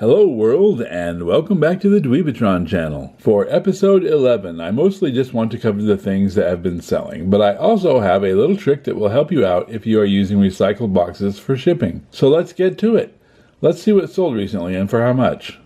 Hello world, and welcome back to the Dweebatron channel. For episode 11, I mostly just want to cover the things that have been selling, but I also have a little trick that will help you out if you are using recycled boxes for shipping. So let's get to it. Let's see what sold recently and for how much.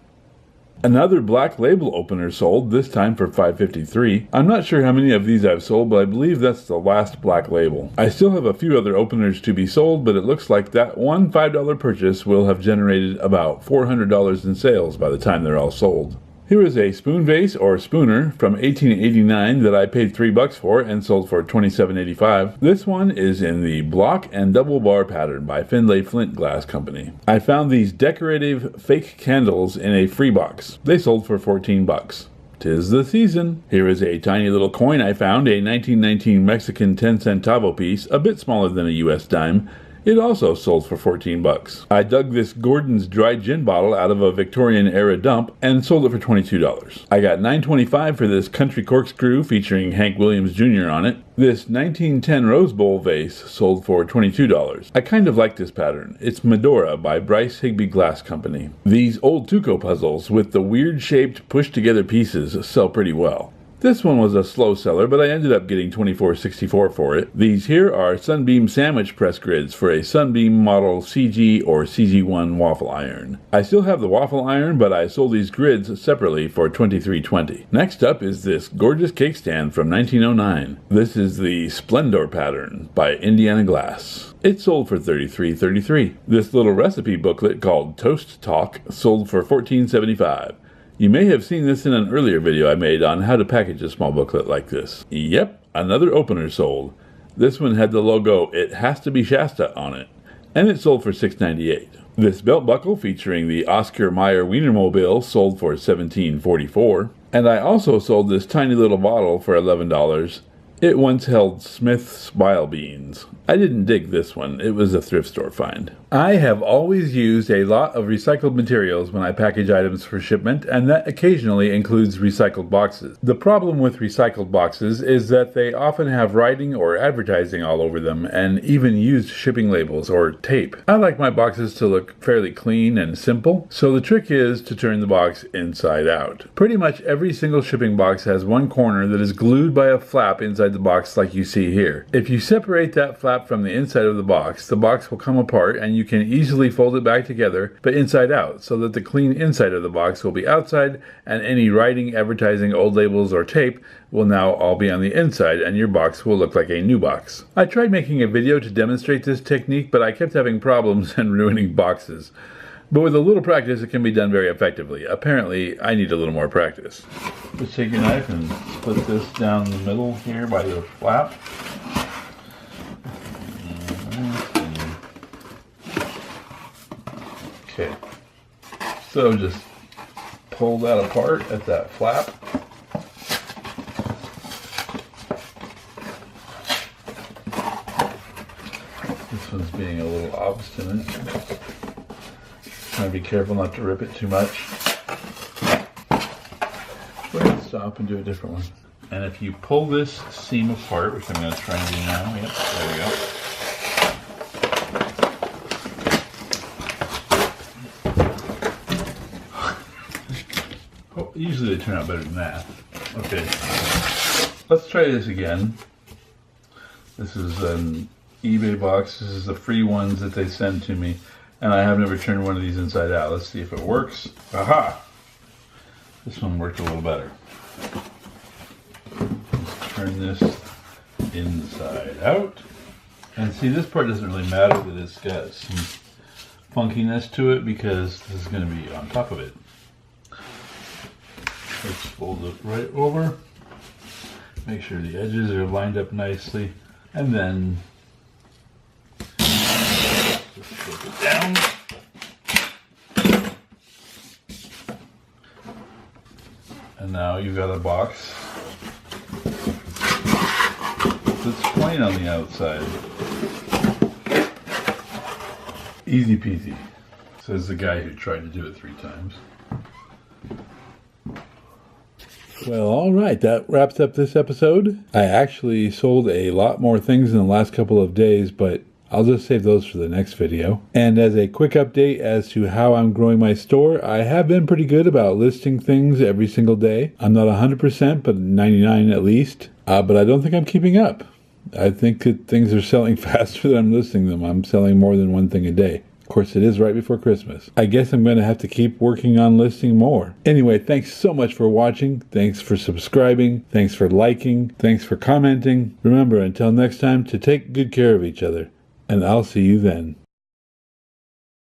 Another black label opener sold, this time for $5.53. I'm not sure how many of these I've sold, but I believe that's the last black label. I still have a few other openers to be sold, but it looks like that one $5 purchase will have generated about $400 in sales by the time they're all sold. Here is a spoon vase or spooner from 1889 that I paid $3 for and sold for $27.85. This one is in the block and double bar pattern by Findlay Flint Glass Company. I found these decorative fake candles in a free box. They sold for $14. 'Tis the season. Here is a tiny little coin I found, a 1919 Mexican 10 centavo piece, a bit smaller than a US dime. It also sold for $14. I dug this Gordon's dry gin bottle out of a Victorian-era dump and sold it for $22. I got $9.25 for this country corkscrew featuring Hank Williams Jr. on it. This 1910 Rose Bowl vase sold for $22. I kind of like this pattern. It's Medora by Bryce Higby Glass Company. These old Tuco puzzles with the weird-shaped pushed-together pieces sell pretty well. This one was a slow seller, but I ended up getting $24.64 for it. These here are Sunbeam sandwich press grids for a Sunbeam model CG or CG1 waffle iron. I still have the waffle iron, but I sold these grids separately for $23.20. Next up is this gorgeous cake stand from 1909. This is the Splendor pattern by Indiana Glass. It sold for $33.33. This little recipe booklet called Toast Talk sold for $14.75. You may have seen this in an earlier video I made on how to package a small booklet like this. Yep, another opener sold. This one had the logo "It Has to Be Shasta" on it, and it sold for $6.98. This belt buckle featuring the Oscar Mayer Wienermobile sold for $17.44. And I also sold this tiny little bottle for $11. It once held Smith's Bile Beans. I didn't dig this one. It was a thrift store find. I have always used a lot of recycled materials when I package items for shipment, and that occasionally includes recycled boxes. The problem with recycled boxes is that they often have writing or advertising all over them, and even used shipping labels or tape. I like my boxes to look fairly clean and simple, so the trick is to turn the box inside out. Pretty much every single shipping box has one corner that is glued by a flap inside the box like you see here. If you separate that flap from the inside of the box will come apart and you can easily fold it back together, but inside out, so that the clean inside of the box will be outside and any writing, advertising, old labels, or tape will now all be on the inside and your box will look like a new box. I tried making a video to demonstrate this technique, but I kept having problems and ruining boxes. But with a little practice, it can be done very effectively. Apparently, I need a little more practice. Just take your knife and split this down the middle here by the flap. Okay, so just pull that apart at that flap. This one's being a little obstinate. Trying to be careful not to rip it too much. Go ahead and stop and do a different one. And if you pull this seam apart, which I'm going to try and do now, yep, there we go. Oh, usually they turn out better than that. Okay, let's try this again. This is an eBay box. This is the free ones that they send to me. And I have never turned one of these inside out. Let's see if it works. Aha! This one worked a little better. Let's turn this inside out. And see, this part doesn't really matter that it's got some funkiness to it because this is going to be on top of it. Let's fold it right over. Make sure the edges are lined up nicely. And then just flip it down. And now you've got a box that's plain on the outside. Easy peasy, says the guy who tried to do it 3 times. Well, all right, that wraps up this episode. I actually sold a lot more things in the last couple of days, but I'll just save those for the next video. And as a quick update as to how I'm growing my store, I have been pretty good about listing things every single day. I'm not 100%, but 99 at least. But I don't think I'm keeping up. I think that things are selling faster than I'm listing them. I'm selling more than one thing a day. Of course, it is right before Christmas. I guess I'm going to have to keep working on listing more. Anyway, thanks so much for watching. Thanks for subscribing. Thanks for liking. Thanks for commenting. Remember, until next time, to take good care of each other. And I'll see you then.